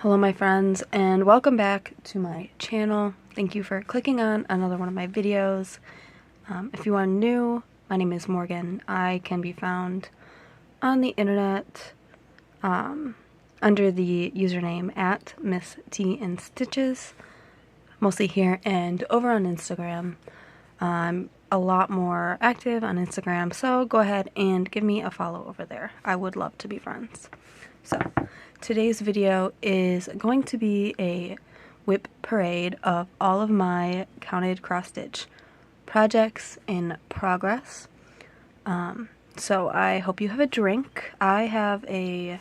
Hello my friends, and welcome back to my channel. Thank you for clicking on another one of my videos. If you are new, my name is Morgan. I can be found on the internet under the username at Miss T in Stitches, mostly here and over on Instagram. I'm a lot more active on Instagram, so go ahead and give me a follow over there. I would love to be friends. So, today's video is going to be a WIP parade of all of my counted cross-stitch projects in progress. So I hope you have a drink. I have a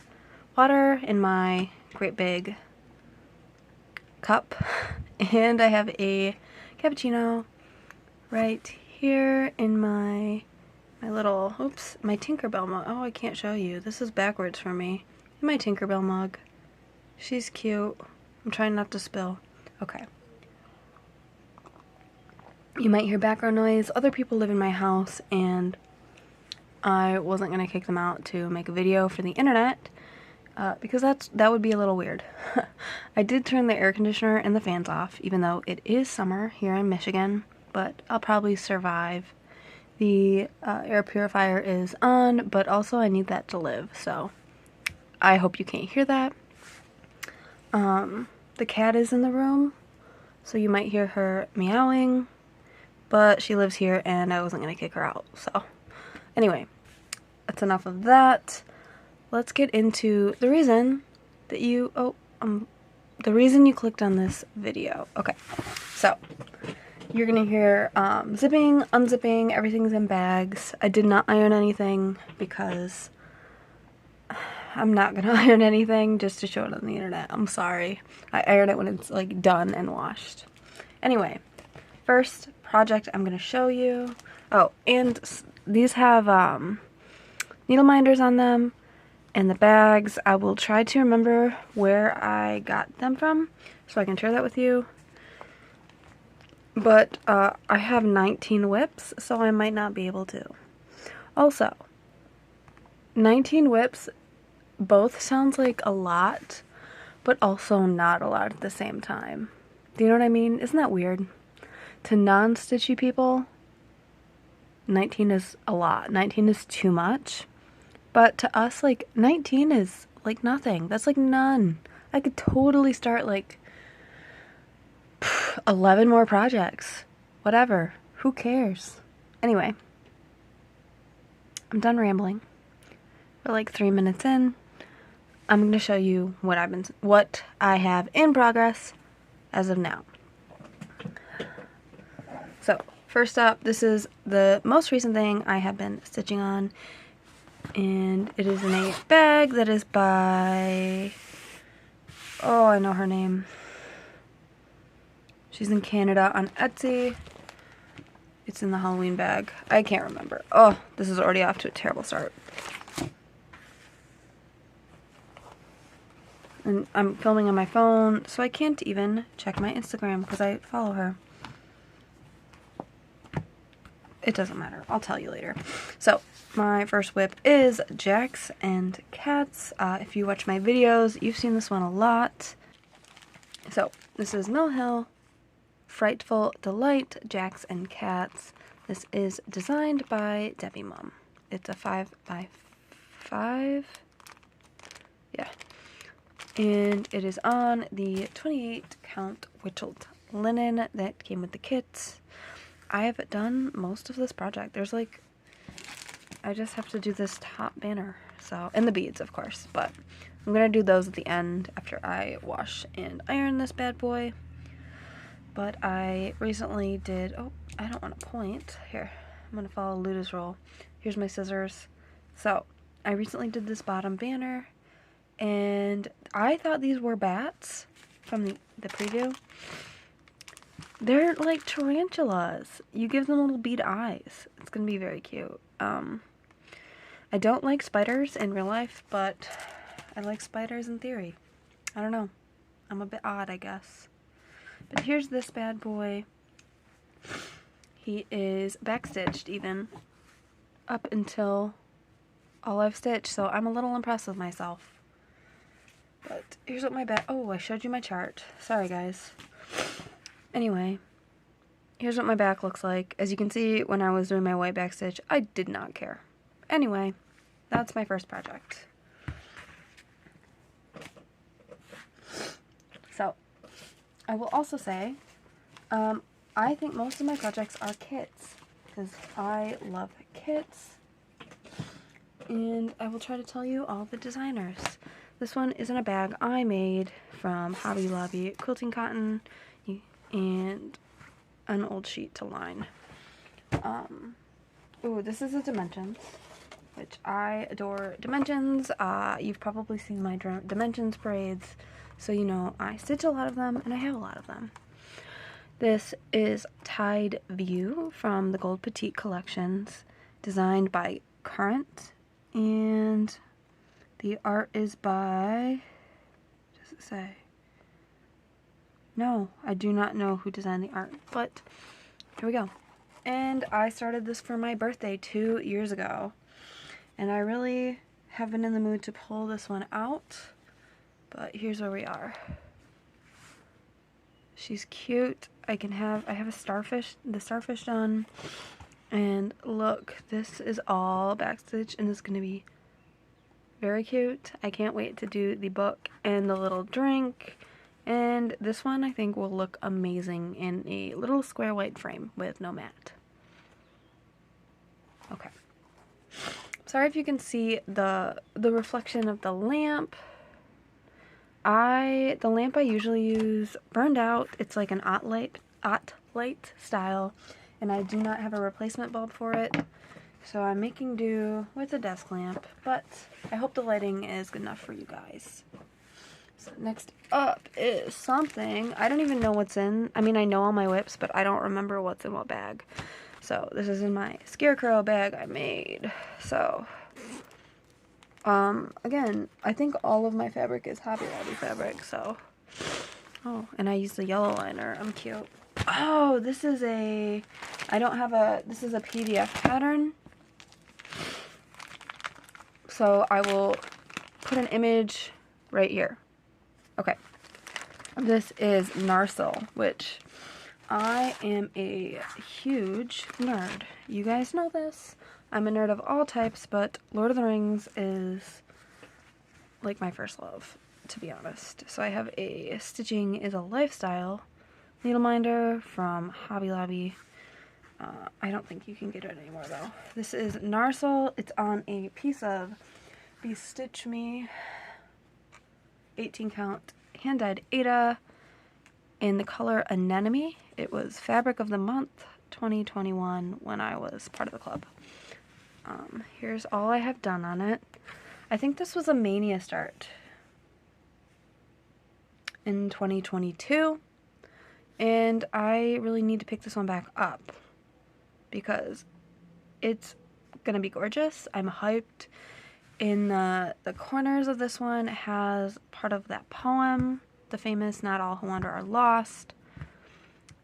water in my great big cup, and I have a cappuccino right here in my little, my Tinkerbell mug. Oh, I can't show you. This is backwards for me. In my Tinkerbell mug. She's cute. I'm trying not to spill. Okay. You might hear background noise. Other people live in my house, and I wasn't going to kick them out to make a video for the internet, because that would be a little weird. I did turn the air conditioner and the fans off, even though it is summer here in Michigan, but I'll probably survive. The air purifier is on, but also I need that to live, so I hope you can't hear that. The cat is in the room, so you might hear her meowing, but she lives here and I wasn't going to kick her out. So anyway, that's enough of that. Let's get into the reason that you, the reason you clicked on this video. Okay, so you're going to hear zipping, unzipping, everything's in bags. I did not iron anything because I'm not going to iron anything just to show it on the internet. I'm sorry. I iron it when it's like done and washed. Anyway, first project I'm going to show you. Oh, and these have needle minders on them, and the bags. I will try to remember where I got them from so I can share that with you. But I have 19 WIPs, so I might not be able to. Also, 19 WIPs both sounds like a lot, but also not a lot at the same time. Do you know what I mean? Isn't that weird? To non-stitchy people, 19 is a lot. 19 is too much. But to us, like, 19 is like nothing. That's like none. I could totally start like 11 more projects. Whatever. Who cares? Anyway, I'm done rambling. We're like 3 minutes in. I'm going to show you what I have in progress as of now. So, first up, this is the most recent thing I have been stitching on, and it is in a bag that is by, oh, I know her name. She's in Canada on Etsy. It's in the Halloween bag. I can't remember. Oh, this is already off to a terrible start. And I'm filming on my phone, so I can't even check my Instagram because I follow her. It doesn't matter. I'll tell you later. So, my first WIP is Jax and Cats. If you watch my videos, you've seen this one a lot. So, this is Mill Hill, Frightful Delight, Jax and Cats. This is designed by Debbie Mum. It's a 5x5. Yeah. And it is on the 28 count whittled linen that came with the kit. I have done most of this project. There's like, I just have to do this top banner. So, and the beads, of course, but I'm going to do those at the end after I wash and iron this bad boy. But I recently did, oh, I don't want to point. Here, I'm going to follow Luda's rule. Here's my scissors. So, I recently did this bottom banner, and I thought these were bats from the preview. They're like tarantulas. You give them little bead eyes. It's going to be very cute. I don't like spiders in real life, but I like spiders in theory. I don't know. I'm a bit odd, I guess. But here's this bad boy. He is backstitched even up until all I've stitched, so I'm a little impressed with myself. But here's what my back, oh, I showed you my chart. Sorry, guys. Anyway, here's what my back looks like. As you can see, when I was doing my white back stitch, I did not care. Anyway, that's my first project. So, I will also say, I think most of my projects are kits, because I love kits. And I will try to tell you all the designers. This one is in a bag I made from Hobby Lobby, quilting cotton, and an old sheet to line. Ooh, this is a Dimensions, which I adore Dimensions. You've probably seen my Dimensions braids, so you know I stitch a lot of them, and I have a lot of them. This is Tide View from the Gold Petite Collections, designed by Current, and the art is by, does it say? No, I do not know who designed the art, but here we go. And I started this for my birthday 2 years ago, and I really have been in the mood to pull this one out, but here's where we are. She's cute. I have a starfish, the starfish done, and look, this is all backstitch, and it's gonna be very cute. I can't wait to do the book and the little drink. And this one I think will look amazing in a little square white frame with no mat. Okay. Sorry if you can see the reflection of the lamp. The lamp I usually use burned out. It's like an OT light style, and I do not have a replacement bulb for it. So I'm making do with a desk lamp, but I hope the lighting is good enough for you guys. So next up is something, I don't even know what's in. I mean, I know all my WIPs, but I don't remember what's in what bag. So this is in my Scarecrow bag I made. So, again, I think all of my fabric is Hobby Lobby fabric, so. Oh, and I used the yellow liner. I'm cute. Oh, this is a PDF pattern. So I will put an image right here. Okay. This is Narsil, which I am a huge nerd. You guys know this. I'm a nerd of all types, but Lord of the Rings is like my first love, to be honest. So I have a Stitching is a Lifestyle needle minder from Hobby Lobby. I don't think you can get it anymore though. This is Narsil. It's on a piece of Bestitch Me 18 count hand dyed Ada in the color Anemone. It was Fabric of the Month 2021 when I was part of the club. Here's all I have done on it. I think this was a Mania start in 2022, and I really need to pick this one back up because it's gonna be gorgeous. I'm hyped. In the corners of this one, it has part of that poem, the famous "Not all who wander are lost."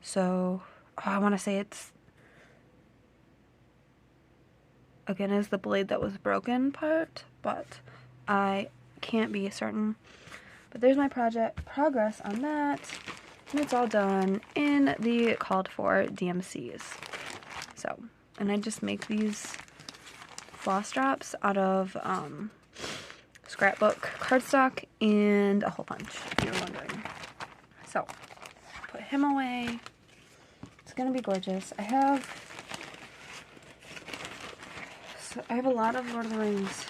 So, I want to say it's, again, is the blade that was broken part, but I can't be certain. But there's my progress on that, and it's all done in the called for DMCs. So, and I just make these floss drops out of scrapbook cardstock and a hole punch, if you're wondering. So, put him away. It's gonna be gorgeous. I have a lot of Lord of the Rings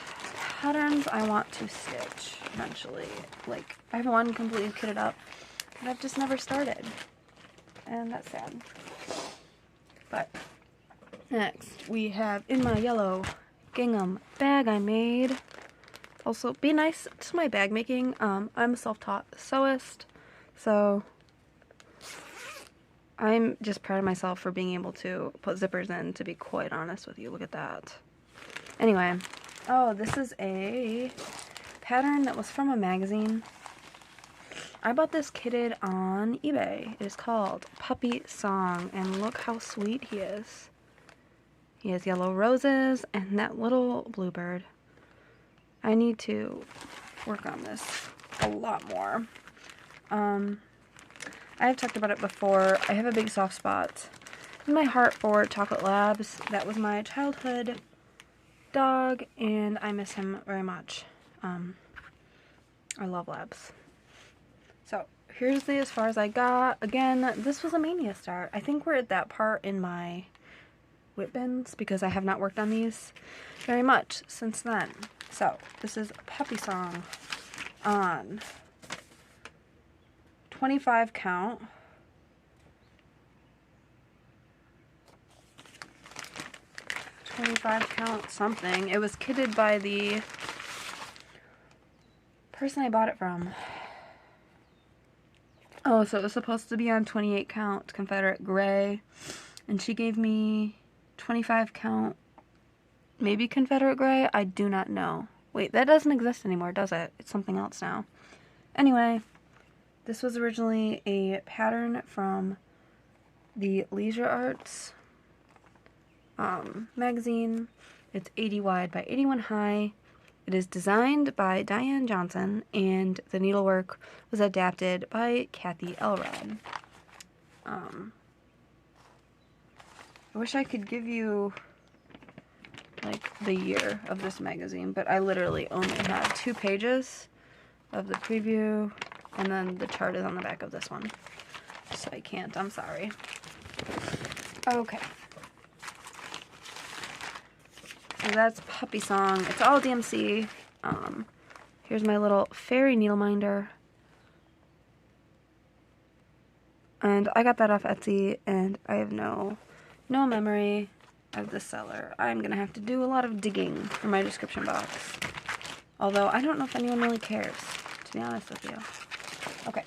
patterns I want to stitch eventually. Like, I have one completely kitted up, but I've just never started, and that's sad. But next, we have in my yellow gingham bag I made. Also, be nice to my bag making. I'm a self-taught sewist, so I'm just proud of myself for being able to put zippers in, to be quite honest with you. Look at that. Anyway, oh, this is a pattern that was from a magazine. I bought this kitted on eBay. It is called Puppy Song, and look how sweet he is. He has yellow roses and that little bluebird. I need to work on this a lot more. I've talked about it before. I have a big soft spot in my heart for Chocolate Labs. That was my childhood dog, and I miss him very much. I love Labs. So here's as far as I got. Again, this was a Mania start. I think we're at that part in my WIP bins because I have not worked on these very much since then. So this is Puppy Song on 25 count. $25 something. It was kitted by the person I bought it from. Oh, so it was supposed to be on 28 count Confederate Gray, and she gave me 25 count maybe Confederate Gray. I do not know. Wait, that doesn't exist anymore, does it? It's something else now. Anyway, this was originally a pattern from the Leisure Arts magazine. It's 80 wide by 81 high. It is designed by Diane Johnson, and the needlework was adapted by Kathy Elrod. I wish I could give you like the year of this magazine, but I literally only have 2 pages of the preview, and then the chart is on the back of this one. So I can't, I'm sorry. Okay. So that's Puppy Song. It's all DMC. Here's my little fairy needle minder. And I got that off Etsy, and I have no memory of the seller. I'm gonna have to do a lot of digging for my description box. Although I don't know if anyone really cares, to be honest with you. Okay.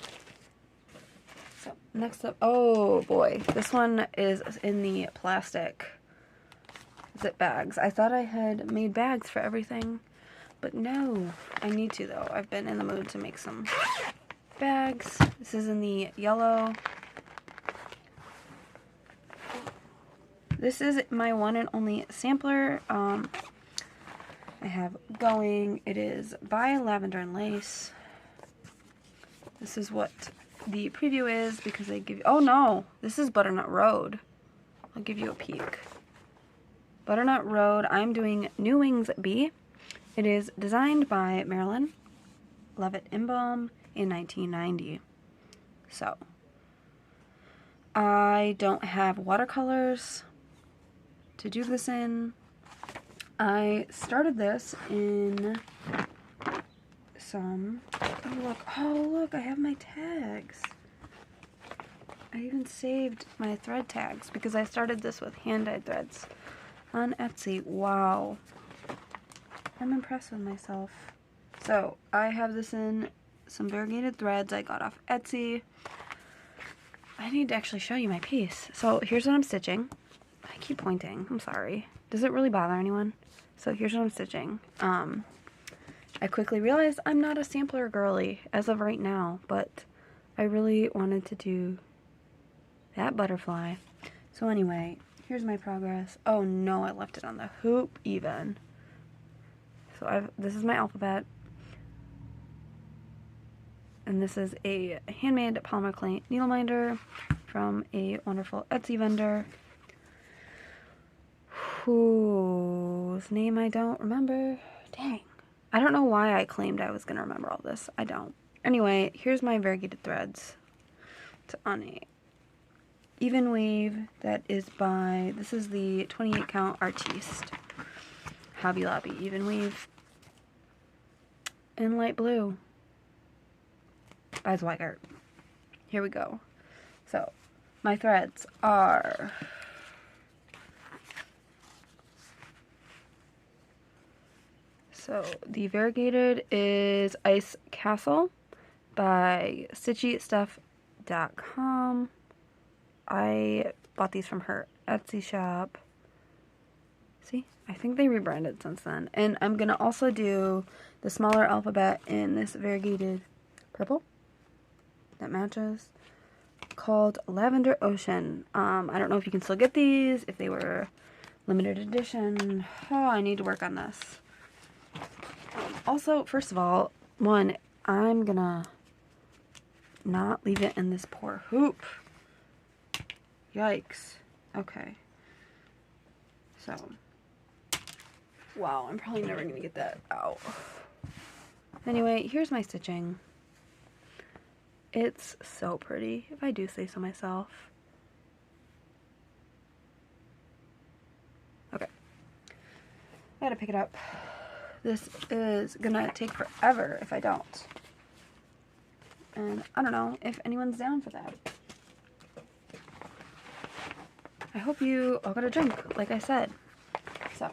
So next up, oh boy, this one is in the plastic zip bags. I thought I had made bags for everything, but no, I need to though. I've been in the mood to make some bags. This is in the yellow. This is my one and only sampler I have going. It is by Lavender and Lace. This is what the preview is because they give you, oh no, this is Butternut Road. I'll give you a peek. Butternut Road, I'm doing New Wings B. It is designed by Marilyn Levitt Imbaum in 1990. So, I don't have watercolors to do this in. I started this in some, oh look, I have my tags. I even saved my thread tags because I started this with hand-dyed threads on Etsy. Wow. I'm impressed with myself. So, I have this in some variegated threads I got off Etsy. I need to actually show you my piece. So, here's what I'm stitching. I keep pointing. I'm sorry. Does it really bother anyone? So, here's what I'm stitching. I quickly realized I'm not a sampler girly as of right now, but I really wanted to do that butterfly. So, anyway, here's my progress. Oh no, I left it on the hoop even. So this is my alphabet. And this is a handmade polymer clay needle minder from a wonderful Etsy vendor whose name I don't remember. Dang. I don't know why I claimed I was going to remember all this. I don't. Anyway, here's my variegated threads. It's on a even weave that is by, this is the 28 count Artiste Hobby Lobby even weave in light blue by Zweigart. Here we go. So my threads are the variegated is Ice Castle by stitchystuff.com. I bought these from her Etsy shop. See? I think they rebranded since then. And I'm going to also do the smaller alphabet in this variegated purple that matches, called Lavender Ocean. I don't know if you can still get these, if they were limited edition. Oh, I need to work on this. Also, first of all, one, I'm gonna not leave it in this poor hoop. Yikes. Okay. So, wow, I'm probably never gonna get that out. Anyway, here's my stitching. It's so pretty, if I do say so myself. Okay. I gotta pick it up. This is gonna take forever if I don't. And I don't know if anyone's down for that. I hope you all got a drink, like I said. So,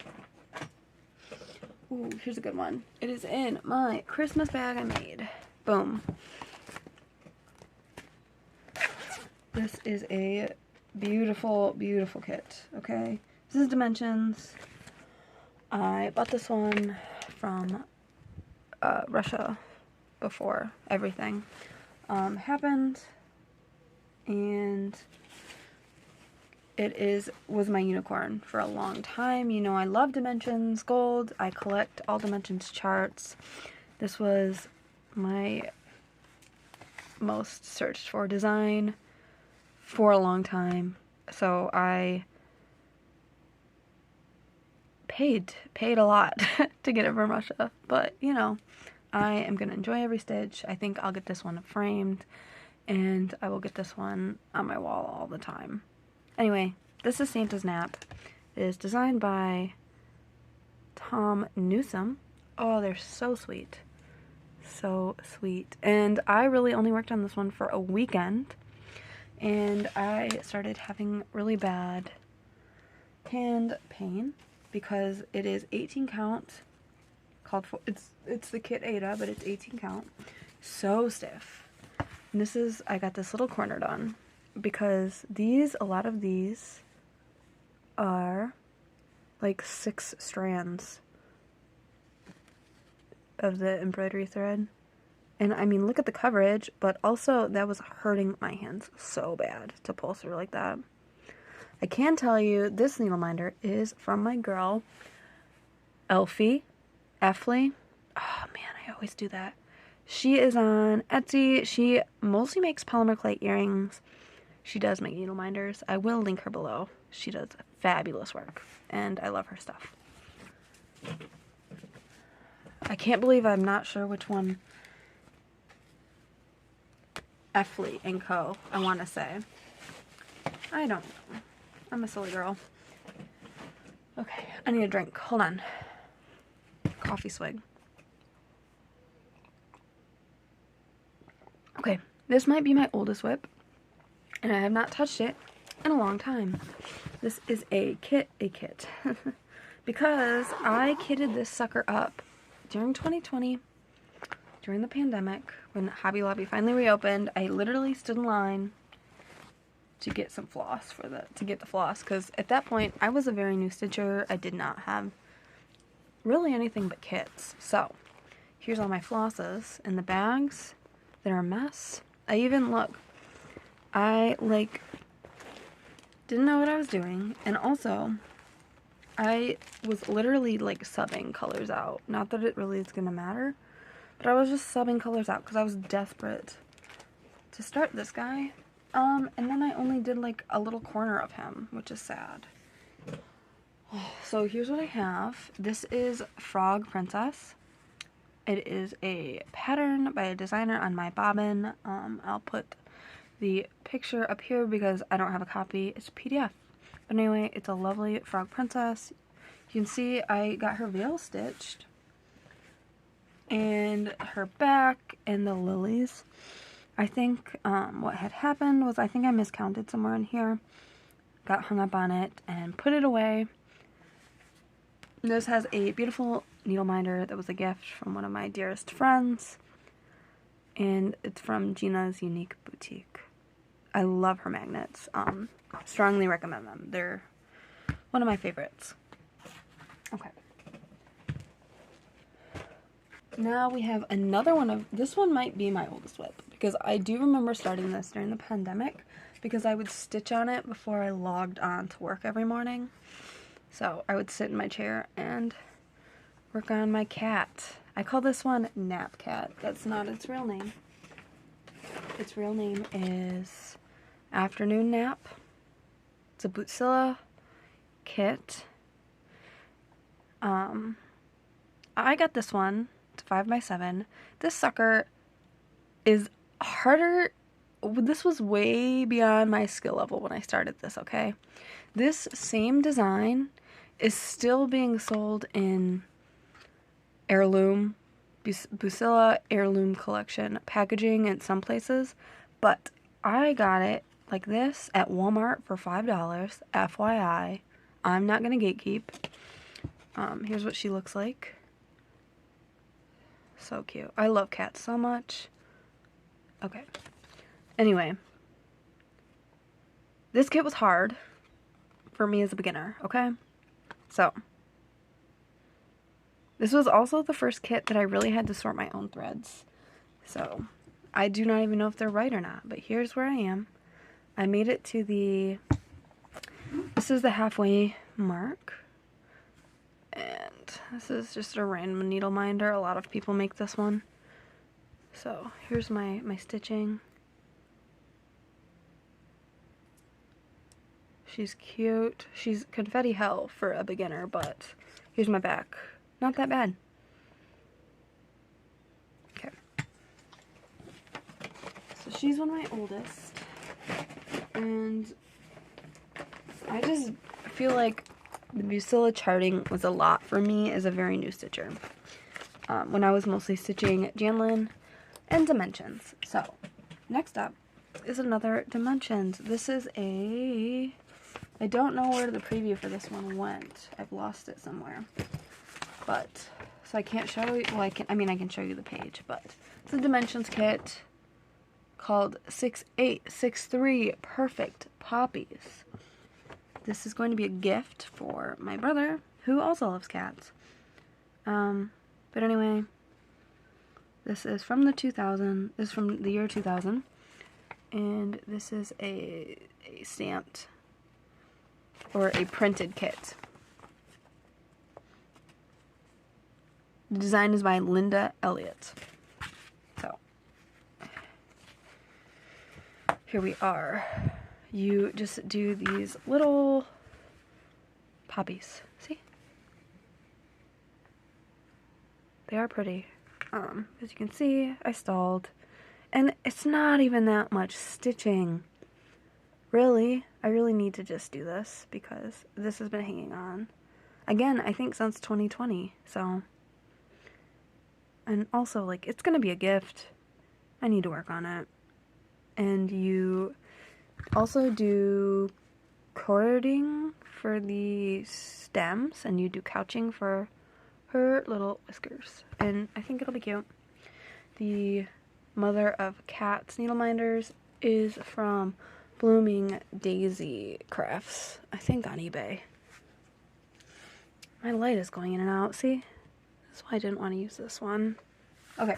ooh, here's a good one. It is in my Christmas bag I made. Boom. This is a beautiful, beautiful kit, okay? This is Dimensions. I bought this one from Russia before everything happened, and it was my unicorn for a long time. You know, I love Dimensions Gold. I collect all Dimensions charts. This was my most searched for design for a long time. So I paid a lot to get it from Russia. But, you know, I am going to enjoy every stitch. I think I'll get this one framed, and I will get this one on my wall all the time. Anyway, this is Santa's Nap. It is designed by Tom Newsom. Oh, they're so sweet. So sweet. And I really only worked on this one for a weekend, and I started having really bad hand pain because it is 18 count. Called for it's the kit Ada, but it's 18 count. So stiff. And this is, I got this little corner done because a lot of these are like 6 strands of the embroidery thread. And I mean, look at the coverage, but also that was hurting my hands so bad to pull through like that. I can tell you this needle minder is from my girl, Effley. Oh man, I always do that. She is on Etsy. She mostly makes polymer clay earrings. She does make needle minders. I will link her below. She does fabulous work, and I love her stuff. I can't believe I'm not sure which one. Effley & Co. I want to say. I don't know. I'm a silly girl. Okay, I need a drink. Hold on. Coffee swig. Okay, this might be my oldest WIP, and I have not touched it in a long time. This is a kit. Because I kitted this sucker up during 2020, during the pandemic, when Hobby Lobby finally reopened. I literally stood in line to get some floss to get the floss, because at that point I was a very new stitcher. I did not have really anything but kits. So here's all my flosses in the bags. They're a mess. I didn't know what I was doing, and also I was literally like subbing colors out. Not that it really is gonna matter, but I was just subbing colors out because I was desperate to start this guy. And then I only did like a little corner of him, which is sad. So here's what I have. This is Frog Princess. It is a pattern by a designer on my bobbin. I'll put the picture up here because I don't have a copy. It's a PDF. But anyway, it's a lovely Frog Princess. You can see I got her veil stitched, and her back, and the lilies. I think what had happened was I think I miscounted somewhere in here, got hung up on it, and put it away. This has a beautiful needle minder that was a gift from one of my dearest friends, and it's from Gina's Unique Boutique. I love her magnets. Strongly recommend them. They're one of my favorites. Okay. Now we have another one of, this one might be my oldest WIP, because I do remember starting this during the pandemic because I would stitch on it before I logged on to work every morning. So I would sit in my chair and work on my cat. I call this one Nap Cat. That's not its real name. Its real name is Afternoon Nap. It's a Bootzilla kit. I got this one. It's 5x7. This sucker is harder. This was way beyond my skill level when I started this, okay? This same design is still being sold in heirloom, Bootzilla heirloom collection packaging in some places, but I got it like this at Walmart for $5. FYI, I'm not gonna gatekeep. Here's what she looks like. So cute. I love cats so much. Okay. Anyway, this kit was hard for me as a beginner, okay? So, this was also the first kit that I really had to sort my own threads. So, I do not even know if they're right or not, but here's where I am. I made it to this is the halfway mark. And this is just a random needle minder. A lot of people make this one. So, here's my stitching. She's cute. She's confetti hell for a beginner, but here's my back. Not that bad. Okay. So she's one of my oldest. And I just feel like the Bootzilla charting was a lot for me as a very new stitcher. When I was mostly stitching Janlin and Dimensions. So, next up is another Dimensions. This is I don't know where the preview for this one went. I've lost it somewhere. But, so I can't show you, well I can show you the page, but it's a Dimensions kit called 6863 Perfect Poppies. This is going to be a gift for my brother, who also loves cats. But anyway, this is from the 2000, this is from the year 2000, and this is a stamped, or a printed kit. The design is by Linda Elliott. So, here we are. You just do these little poppies. See? They are pretty. As you can see, I stalled. And it's not even that much stitching. Really, I really need to just do this because this has been hanging on. Again, I think since 2020, so. And also, like, it's gonna be a gift. I need to work on it. And you also do cording for the stems, and you do couching for her little whiskers. And I think it'll be cute. The Mother of Cats needle minders is from Blooming Daisy Crafts, I think on eBay. My light is going in and out, see? That's why I didn't want to use this one. Okay.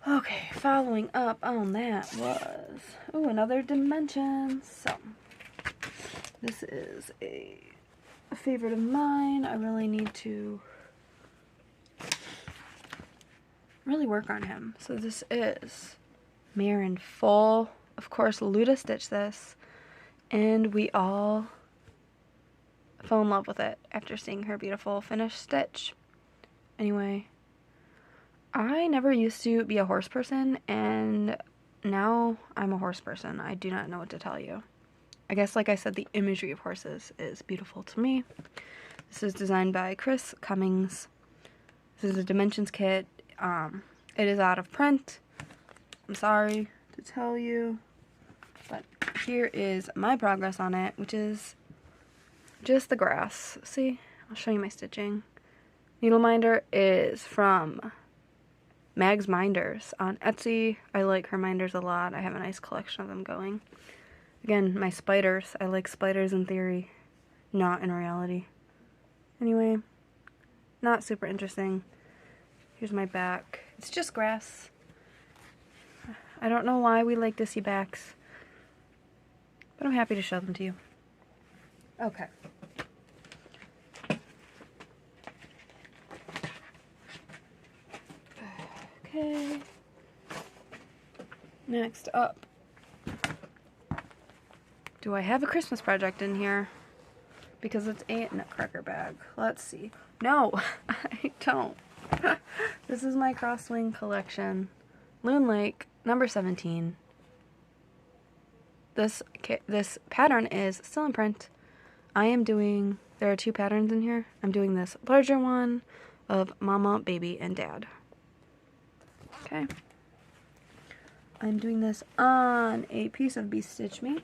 Okay, following up on that was, another Dimensions. So, this is a favorite of mine. I really need to really work on him. So this is Marin Full. Of course, Luda stitched this, and we all fell in love with it after seeing her beautiful finished stitch. Anyway, I never used to be a horse person, and now I'm a horse person. I do not know what to tell you. I guess, like I said, the imagery of horses is beautiful to me. This is designed by Chris Cummings. This is a Dimensions kit. It is out of print. I'm sorry to tell you, but here is my progress on it, which is just the grass. See? I'll show you my stitching. Needle minder is from Mag's Minders on Etsy. I like her minders a lot. I have a nice collection of them going. Again, my spiders. I like spiders in theory, not in reality. Anyway, not super interesting. Here's my back. It's just grass. I don't know why we like to see backs, but I'm happy to show them to you. Okay. Okay. Next up. Do I have a Christmas project in here? Because it's a nutcracker bag. Let's see. No, I don't. This is my Crosswing collection. Loon Lake, number 17. This pattern is still in print. There are 2 patterns in here. I'm doing this larger one of Mama, Baby, and Dad. Okay. I'm doing this on a piece of Be Stitch Me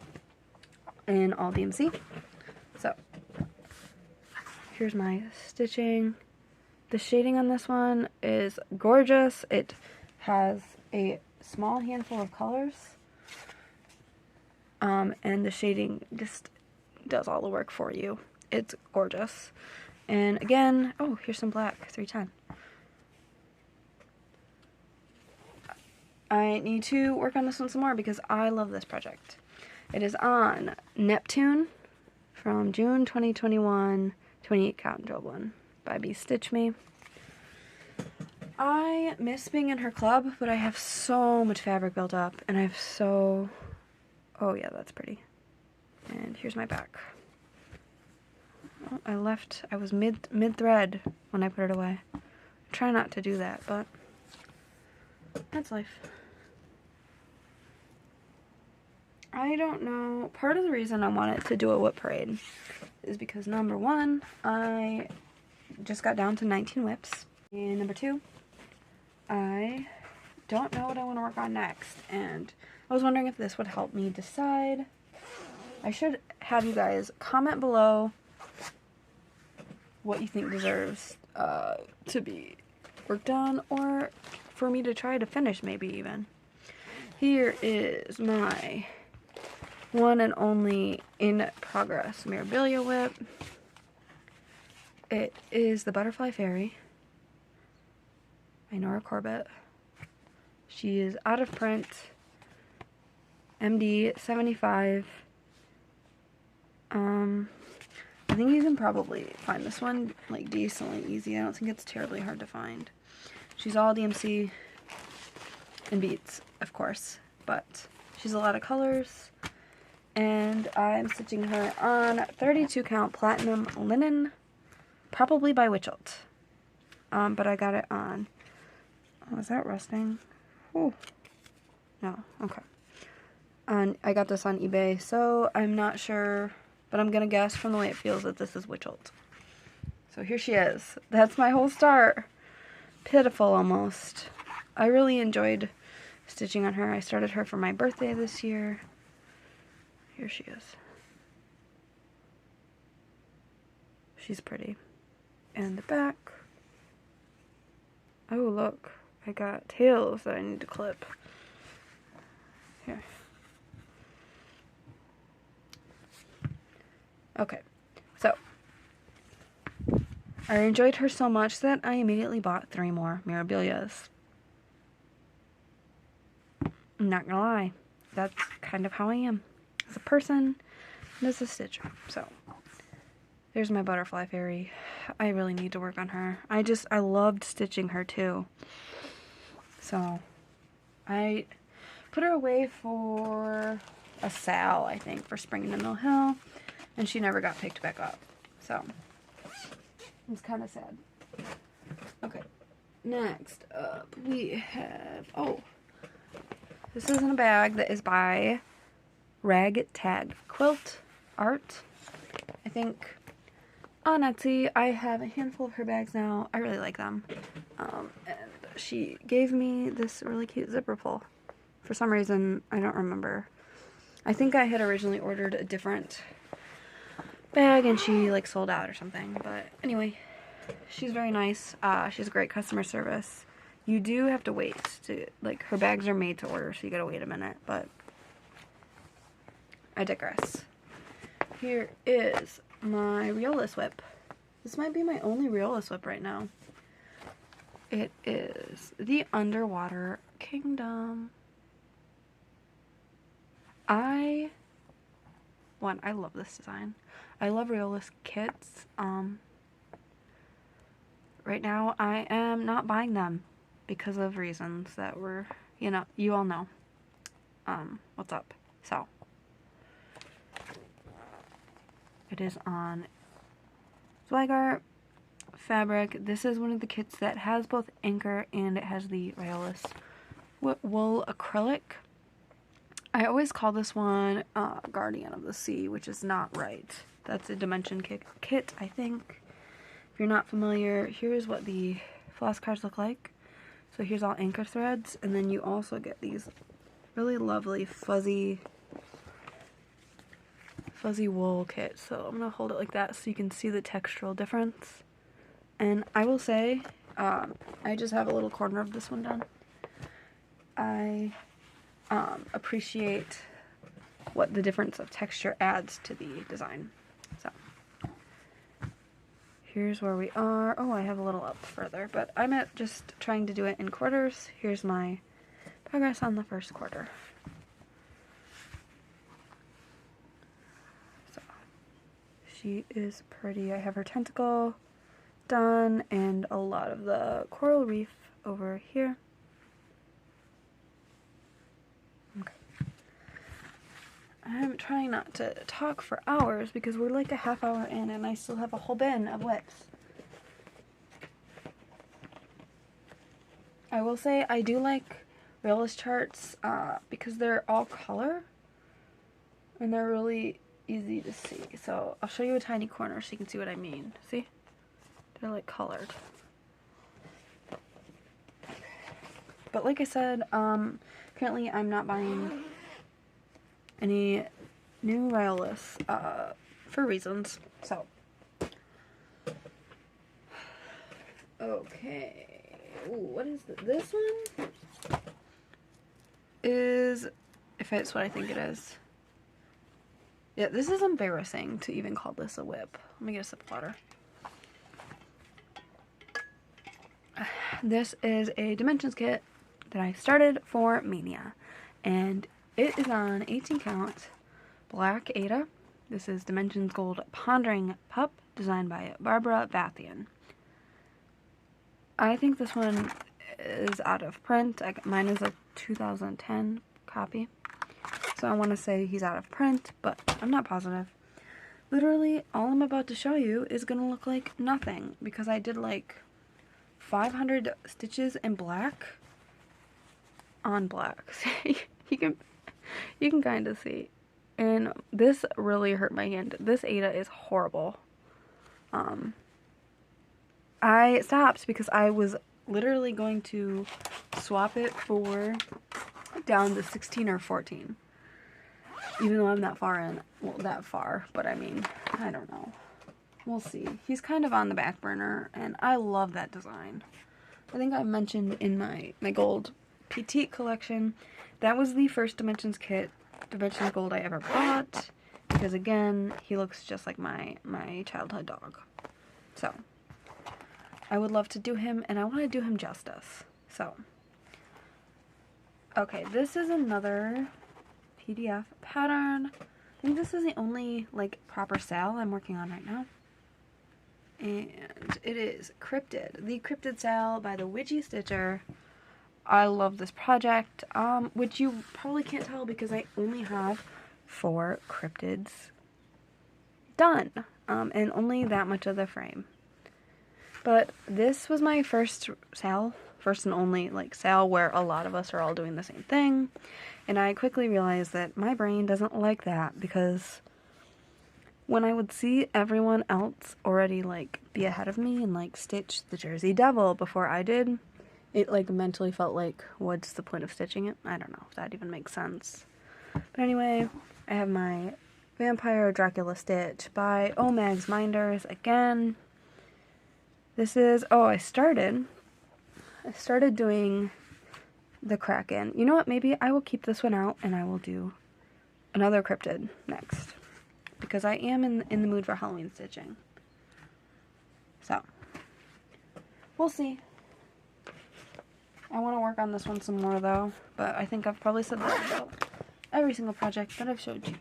in all DMC. So, here's my stitching. The shading on this one is gorgeous. It has a small handful of colors. And the shading just does all the work for you. It's gorgeous. And again, oh, here's some black, 310. I need to work on this one some more because I love this project. It is on Neptune from June 2021, 28 count and drilled one by Be Stitch Me. I miss being in her club, but I have so much fabric built up, and I have so... Oh yeah, that's pretty. And here's my back. Oh, I was mid-thread when I put it away. I try not to do that, but that's life. I don't know. Part of the reason I wanted to do a WIP parade is because number 1, I just got down to 19 WIPs. And number 2, I don't know what I want to work on next. And I was wondering if this would help me decide. I should have you guys comment below what you think deserves to be worked on, or for me to try to finish, maybe even. Here is my one and only in progress Mirabilia WIP. It is the Butterfly Fairy by Nora Corbett. She is out of print. MD 75. I think you can probably find this one like decently easy. I don't think it's terribly hard to find. She's all DMC and beads, of course, but she's a lot of colors. And I'm stitching her on 32 count platinum linen, probably by Witchelt. But I got it on, oh, is that rusting? Oh, no, okay. And I got this on eBay, so I'm not sure, but I'm gonna guess from the way it feels that this is Witchelt. So here she is. That's my whole start. Pitiful almost. I really enjoyed stitching on her. I started her for my birthday this year. Here she is. She's pretty. And the back. Oh, look. I got tails that I need to clip. Here. Okay. So, I enjoyed her so much that I immediately bought 3 more Mirabilias. I'm not gonna lie. That's kind of how I am. As a person and as a stitcher. So, there's my Butterfly Fairy. I really need to work on her. I loved stitching her too. So, I put her away for a sale, I think, for Spring in Mill Hill. And she never got picked back up. So, it's kind of sad. Okay, next up we have, oh, this is in a bag that is by Rag Tag Quilt Art. I think on Etsy. I have a handful of her bags now. I really like them. And she gave me this really cute zipper pull. For some reason, I don't remember. I think I had originally ordered a different bag and she like sold out or something. But anyway, she's very nice. She has great customer service. You do have to wait to, like, her bags are made to order, so you gotta wait a minute, but I digress. Here is my Reolus WIP. This might be my only Reolus WIP right now. It is the Underwater Kingdom. I love this design. I love Reolus kits. Right now I am not buying them. because of reasons that were, you know, you all know what's up. So it is on Zweigart fabric. This is one of the kits that has both Anchor and it has the Rayolis wool acrylic. I always call this one Guardian of the Sea, which is not right. That's a Dimension kit, I think. If you're not familiar, here's what the floss cards look like. So here's all Anchor threads, and then you also get these really lovely fuzzy wool kit. So I'm gonna hold it like that so you can see the textural difference. And I will say, I just have a little corner of this one done. I appreciate what the difference of texture adds to the design. So here's where we are. Oh, I have a little up further, but I'm just trying to do it in quarters. Here's my progress on the first quarter. So she is pretty. I have her tentacle done and a lot of the coral reef over here. Okay. I'm trying not to talk for hours because we're like a half hour in and I still have a whole bin of WIPs. I will say I do like Rayolis charts because they're all color and they're really easy to see. So I'll show you a tiny corner so you can see what I mean. See? They're like colored. But like I said, currently I'm not buying any new Rayolis for reasons. So okay. Ooh, what is this one? Is, if it's what I think it is. Yeah, this is embarrassing to even call this a WIP. Let me get a sip of water. This is a Dimensions kit that I started for Mania, and it is on 18 count black Ada. This is Dimensions Gold Pondering Pup, designed by Barbara Bathian. I think this one is out of print. Mine is a 2010 copy, so I want to say he's out of print, but I'm not positive. Literally, all I'm about to show you is going to look like nothing, because I did like 500 stitches in black on black. you can kind of see, and this really hurt my hand. This Ada is horrible. I stopped because I was literally going to swap it for down to 16 or 14, even though I'm that far in. Well, that far, but I mean, I don't know. We'll see. He's kind of on the back burner, and I love that design. I think I mentioned in my gold petite collection, that was the first Dimensions kit, Dimensions Gold, I ever bought, because again, he looks just like my childhood dog. So I would love to do him, and I want to do him justice. So okay, this is another PDF pattern. I think this is the only like proper sale I'm working on right now. And it is Cryptid. The Cryptid Sale by the Witchy Stitcher. I love this project, which you probably can't tell because I only have 4 cryptids done, and only that much of the frame. But this was my first sale, first and only like sale where a lot of us are all doing the same thing, and I quickly realized that my brain doesn't like that, because when I would see everyone else already like be ahead of me and like stitch the Jersey Devil before I did, it like mentally felt like, what's the point of stitching it? I don't know if that even makes sense. But anyway, I have my Vampire Dracula stitch by Omags Minders again. This is, oh, I started doing the Kraken. You know what, maybe I will keep this one out and I will do another cryptid next, because I am in the mood for Halloween stitching. So we'll see. I want to work on this one some more though, but I think I've probably said that about every single project that I've showed you.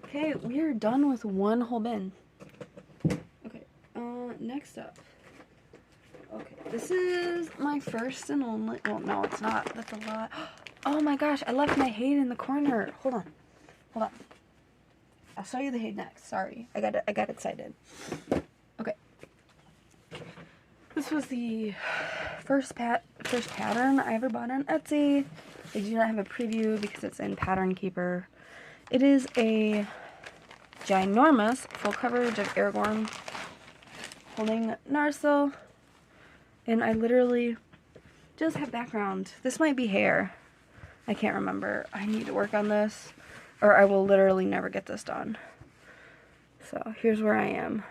Okay, we are done with one whole bin. Okay, next up. Okay, this is my first and only, well, no, it's not. That's a lot. Oh my gosh, I left my Hade in the corner. Hold on. Hold on. I'll show you the Hade next. Sorry. I got excited. Okay. This was the first pattern I ever bought on Etsy. I do not have a preview because it's in Pattern Keeper. It is a ginormous full coverage of Aragorn holding Narsil. And I literally just have background. This might be hair. I can't remember. I need to work on this, or I will literally never get this done. So here's where I am.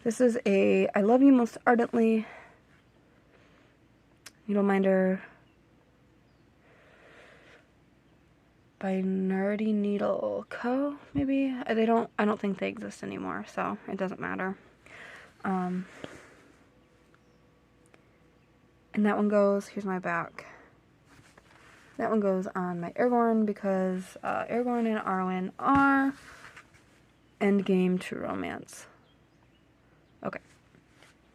This is a I Love You Most Ardently Needleminder by Nerdy Needle Co. Maybe I don't think they exist anymore, so it doesn't matter. And that one goes, here's my back. That one goes on my Aragorn because Aragorn and Arwen are endgame true romance. Okay.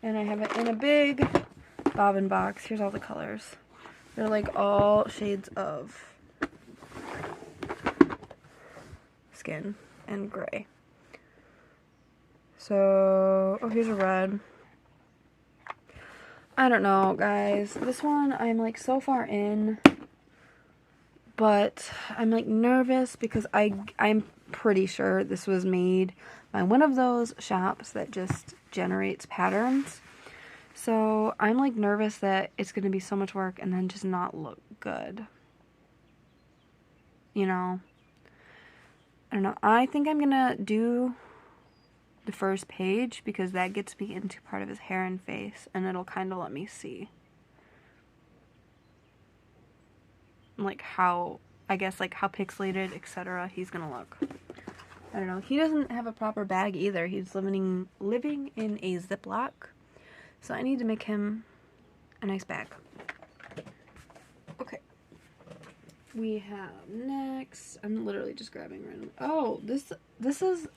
And I have it in a big bobbin box. Here's all the colors. They're like all shades of skin and gray. So, oh, here's a red. I don't know, guys. This one, I'm like so far in, but I'm like nervous because I'm pretty sure this was made by one of those shops that just generates patterns. So I'm like nervous that it's going to be so much work and then just not look good. You know? I don't know. I think I'm going to do the first page because that gets me into part of his hair and face and it'll kind of let me see. Like how, I guess like how pixelated, etc. he's going to look. I don't know. He doesn't have a proper bag either. He's living in a Ziploc. So I need to make him a nice bag. Okay. We have next. I'm literally just grabbing random. Oh, this is.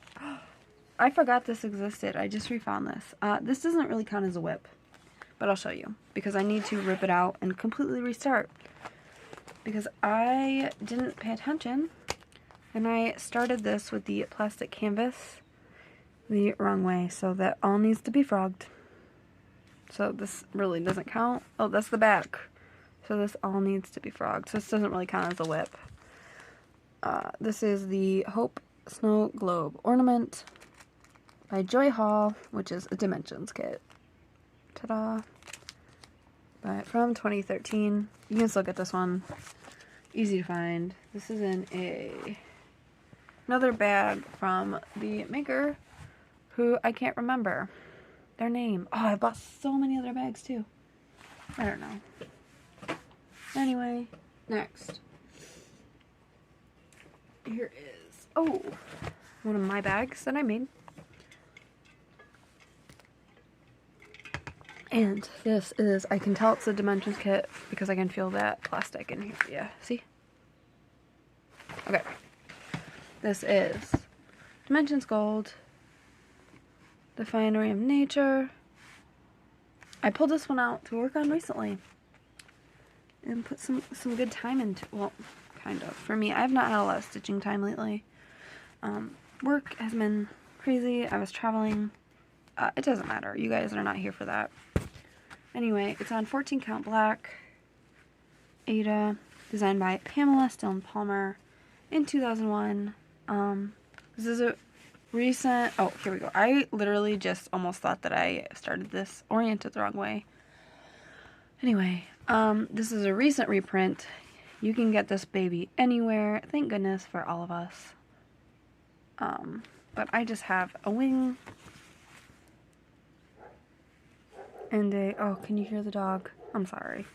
I forgot this existed. I just refound this. This doesn't really count as a WIP, but I'll show you because I need to rip it out and completely restart because I didn't pay attention and I started this with the plastic canvas the wrong way, so that all needs to be frogged. So this really doesn't count. Oh, that's the back. So this all needs to be frogged. So this doesn't really count as a WIP. This is the Hope Snow Globe Ornament by Joy Hall, which is a Dimensions kit. Ta-da! But from 2013. You can still get this one. Easy to find. This is in another bag from the maker, who I can't remember their name. Oh, I bought so many other bags too. I don't know. Anyway, next. Here is, oh, one of my bags that I made. And this is, I can tell it's a Dimensions kit because I can feel that plastic in here. Yeah, see? Okay. This is Dimensions Gold, The Finery of Nature. I pulled this one out to work on recently and put some good time into, well, kind of. For me, I've not had a lot of stitching time lately. Work has been crazy. I was traveling. It doesn't matter. You guys are not here for that. Anyway, it's on 14 count black. Ada, designed by Pamela Stone Palmer in 2001. This is a recent, oh, here we go. I literally just almost thought that I started this oriented the wrong way. Anyway, this is a recent reprint. You can get this baby anywhere. Thank goodness for all of us. But I just have a wing and a, oh, can you hear the dog? I'm sorry.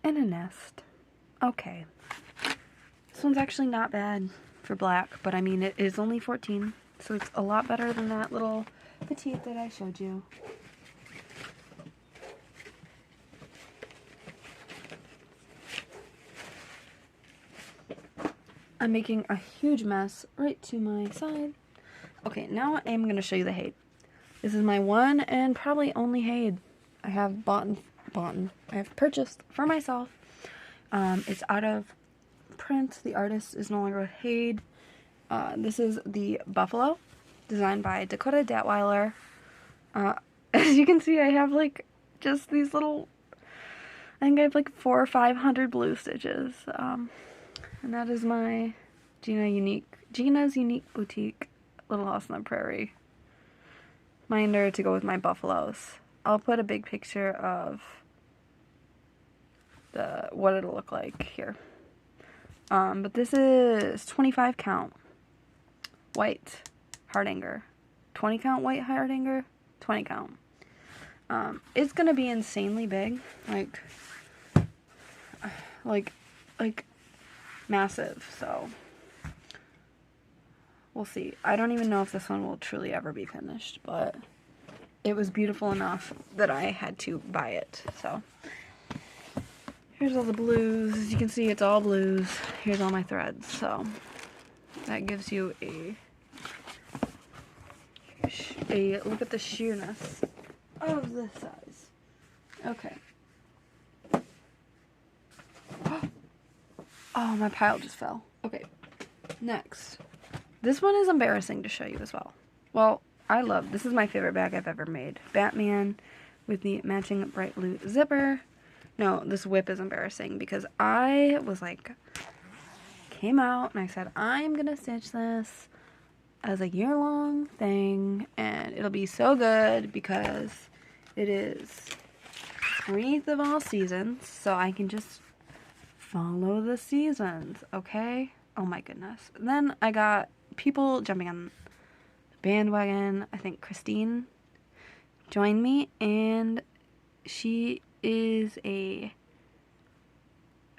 And a nest. Okay. This one's actually not bad for black, but I mean, it is only 14, so it's a lot better than that little petite that I showed you. I'm making a huge mess right to my side. Okay, now I'm going to show you the Hade. This is my one and probably only Haid I have I have purchased for myself. It's out of print. The artist is no longer with Haid. This is the Buffalo, designed by Dakota Datweiler. As you can see, I have like just these little, I think I have like 400 or 500 blue stitches. And that is my Gina's Unique Boutique Little House on the Prairie minder to go with my buffaloes. I'll put a big picture of what it'll look like here. But this is 25 count white hardanger, 20 count white hardanger, 20 count. It's gonna be insanely big, like massive. So we'll see. I don't even know if this one will truly ever be finished, but it was beautiful enough that I had to buy it. So here's all the blues. As you can see, it's all blues. Here's all my threads. So that gives you a look at the sheerness of this size. Okay. Oh, my pile just fell. Okay. Next. This one is embarrassing to show you as well. Well, this is my favorite bag I've ever made. Batman with the matching bright blue zipper. No, this WIP is embarrassing because I was like, came out and I said, I'm gonna stitch this as a year-long thing and it'll be so good because it is underneath of all seasons, so I can just follow the seasons, okay? Oh my goodness. And then I got people jumping on the bandwagon. I think Christine joined me, and she is a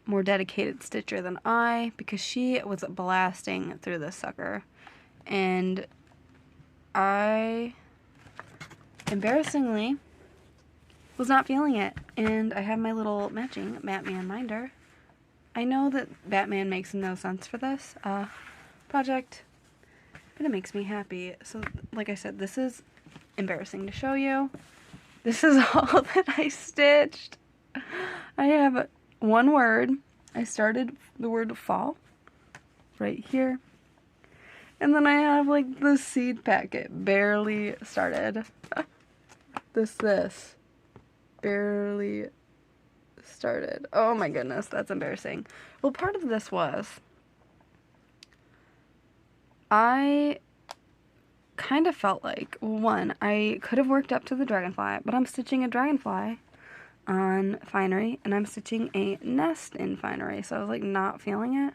more dedicated stitcher than I, because she was blasting through this sucker, and I embarrassingly was not feeling it. And I have my little matching Batman minder. I know that Batman makes no sense for this project, but it makes me happy. So like I said, this is embarrassing to show you. This is all that I stitched. I have one word. I started the word fall right here. And then I have like the seed packet barely started. This barely started. Oh my goodness, that's embarrassing. Well, part of this was I kind of felt like, one, I could have worked up to the dragonfly, but I'm stitching a dragonfly on finery, and I'm stitching a nest in finery, so I was like not feeling it.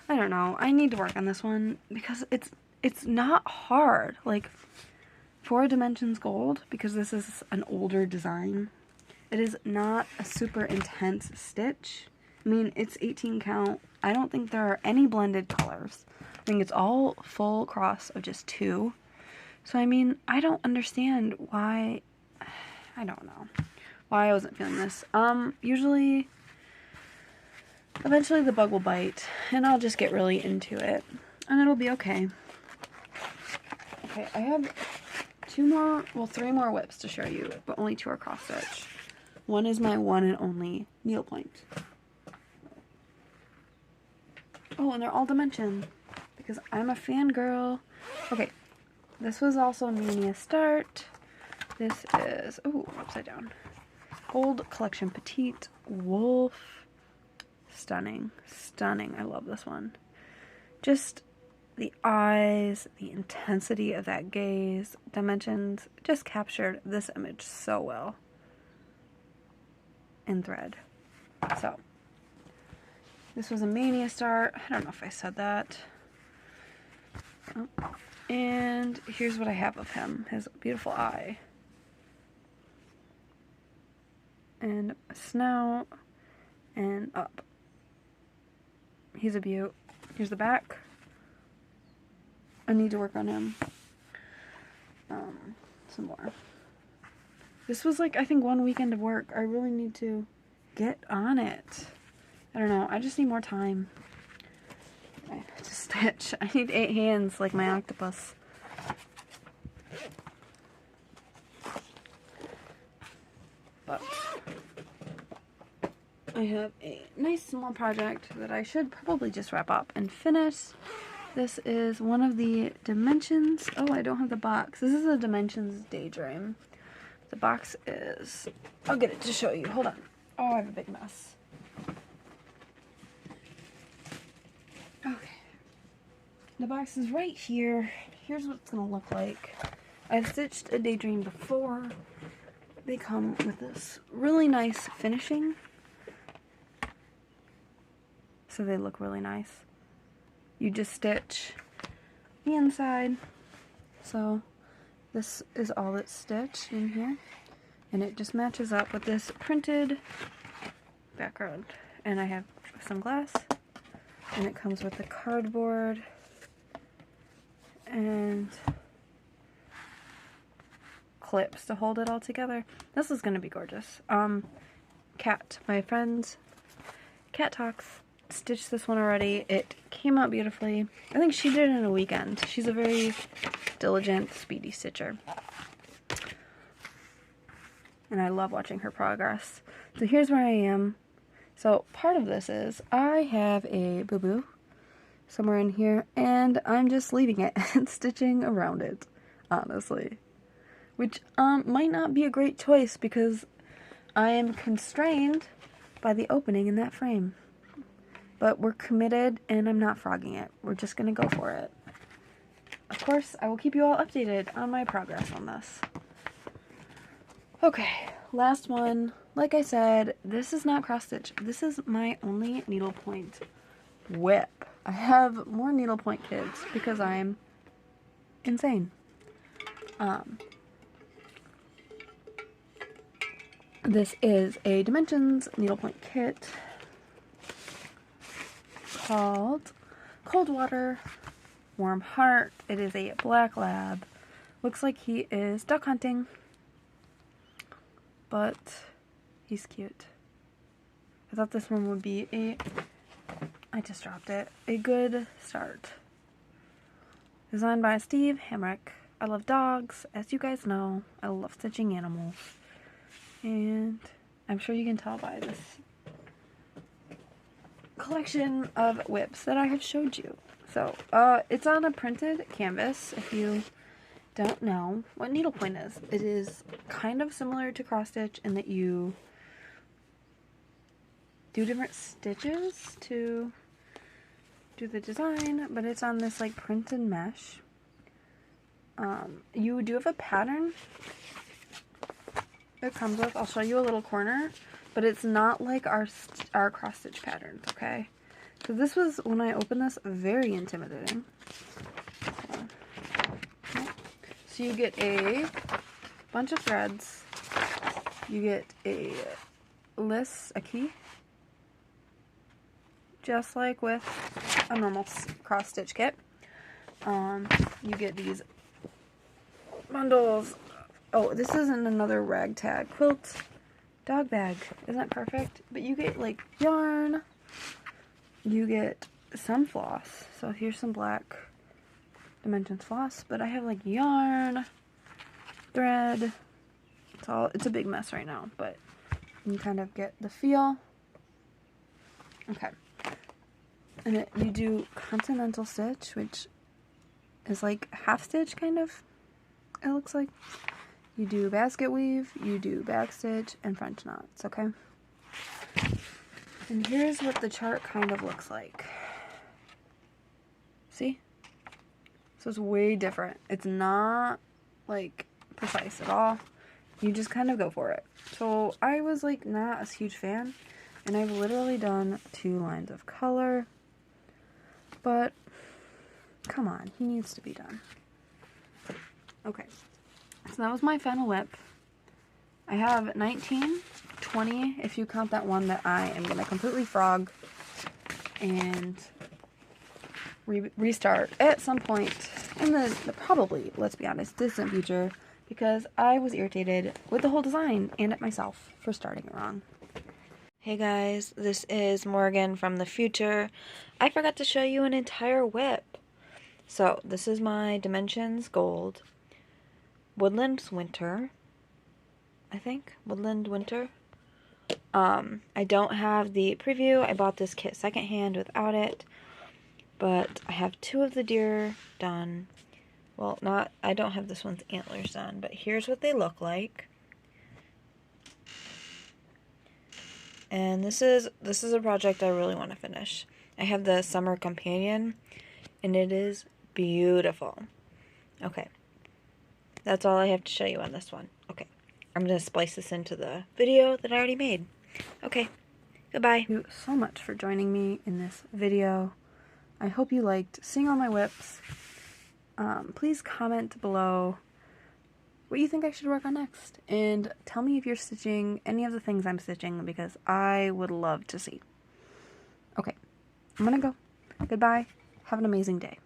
I don't know. I need to work on this one because it's not hard. Like 4 dimensions gold, because this is an older design. It is not a super intense stitch. I mean, it's 18 count. I don't think there are any blended colors. I think it's all full cross of just 2. So, I mean, I don't understand why, I don't know why I wasn't feeling this. Eventually the bug will bite, and I'll just get really into it, and it'll be okay. Okay, I have 3 more WIPs to show you, but only 2 are cross stitch. One is my one and only needlepoint. Oh, and they're all dimension, because I'm a fangirl. Okay, this was also Mania Start. This is, ooh, upside down. Gold Collection Petite Wolf. Stunning. Stunning. I love this one. Just the eyes, the intensity of that gaze, dimensions, just captured this image so well in thread. So, this was a Mania Start. I don't know if I said that. Oh. And here's what I have of him. His beautiful eye. And a snout. And up. He's a beaut. Here's the back. I need to work on him. Some more. This was like, I think, 1 weekend of work. I really need to get on it. I don't know. I just need more time to stitch. I need 8 hands like my octopus. but I have a nice small project that I should probably just wrap up and finish. This is one of the Dimensions. Oh, I don't have the box. This is a Dimensions Daydream. The box is... I'll get it to show you. Hold on. Oh, I have a big mess. Okay. The box is right here. Here's what it's going to look like. I've stitched a Daydream before. They come with this really nice finishing. So they look really nice. You just stitch the inside. So this is all that's stitched in here. And it just matches up with this printed background. And I have some glass. And it comes with the cardboard. And clips to hold it all together. This is going to be gorgeous. Kat, my friend's Cat Talks, stitched this one already. It came out beautifully. I think she did it in a weekend. She's a very diligent, speedy stitcher. And I love watching her progress. So here's where I am. So part of this is I have a boo-boo somewhere in here, and I'm just leaving it and stitching around it, honestly. Which might not be a great choice because I am constrained by the opening in that frame. But we're committed, and I'm not frogging it. We're just going to go for it. Of course, I will keep you all updated on my progress on this. Okay, last one. Like I said, this is not cross-stitch. This is my only needlepoint WIP. I have more needlepoint kits because I'm insane. This is a Dimensions needlepoint kit called Cold Water, Warm Heart. It is a black lab. Looks like he is duck hunting, but he's cute. I thought this one would be I just dropped it. A good start. Designed by Steve Hamrick. I love dogs, as you guys know. I love stitching animals. And I'm sure you can tell by this collection of WIPs that I have showed you. So, it's on a printed canvas, if you don't know what needlepoint is. It is kind of similar to cross stitch in that you do different stitches to do the design, but it's on this like printed mesh. You do have a pattern it comes with. I'll show you a little corner, but it's not like our cross stitch patterns, okay? So this was, when I opened this, very intimidating. So you get a bunch of threads, you get a key, just like with a normal cross stitch kit. You get these bundles. Oh, this isn't another ragtag quilt dog bag. Isn't that perfect? But you get like yarn, you get some floss. So here's some black Dimensions floss, but I have like yarn, thread. It's a big mess right now, but you kind of get the feel. Okay. And you do continental stitch, which is like half stitch kind of, it looks like. You do basket weave, you do back stitch, and French knots, okay? And here's what the chart kind of looks like. See? So it's way different. It's not, like, precise at all. You just kind of go for it. So I was, like, not a huge fan, and I've literally done 2 lines of color. But, come on, he needs to be done. Okay. So that was my final WIP. I have 19, 20, if you count that one that I am going to completely frog and restart at some point in the probably, let's be honest, distant future, because I was irritated with the whole design and at myself for starting it wrong. Hey guys, this is Morgan from the future. I forgot to show you an entire WIP. So this is my Dimensions Gold Woodlands Winter. I think. Woodland Winter. I don't have the preview. I bought this kit secondhand without it. But I have 2 of the deer done. Well, I don't have this one's antlers done, but here's what they look like. And this is a project I really want to finish. I have the summer companion, and it is beautiful. Okay. That's all I have to show you on this one. Okay. I'm going to splice this into the video that I already made. Okay. Goodbye. Thank you so much for joining me in this video. I hope you liked seeing all my whips. Please comment below what you think I should work on next. And tell me if you're stitching any of the things I'm stitching, because I would love to see. Okay. I'm gonna go. Goodbye. Have an amazing day.